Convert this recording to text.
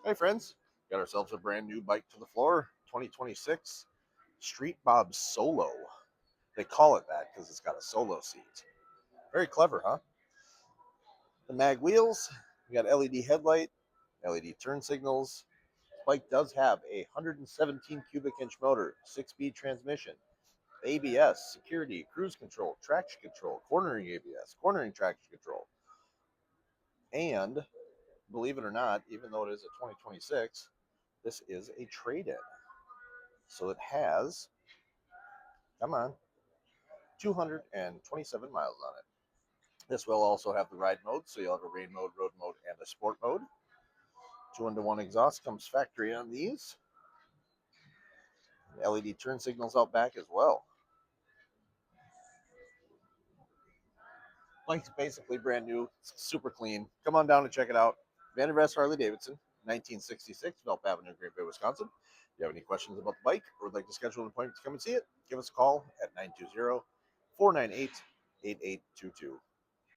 Hey friends, got ourselves a brand new bike to the floor, 2026 Street Bob Solo. They call it that because it's got a solo seat. Very clever, huh? The mag wheels, we got LED headlight, LED turn signals. This bike does have a 117 cubic inch motor, 6-speed transmission, ABS, security, cruise control, traction control, cornering ABS, cornering traction control. And believe it or not, even though it is a 2026, this is a trade-in. So it has, come on, 227 miles on it. This will also have the ride mode, so you'll have a rain mode, road mode, and a sport mode. 2-1 exhaust comes factory on these. LED turn signals out back as well. Bike's basically brand new, super clean. Come on down and check it out. Vandervest Harley-Davidson, 1966, Velp Avenue, Green Bay, Wisconsin. If you have any questions about the bike or would like to schedule an appointment to come and see it, give us a call at 920-498-8822.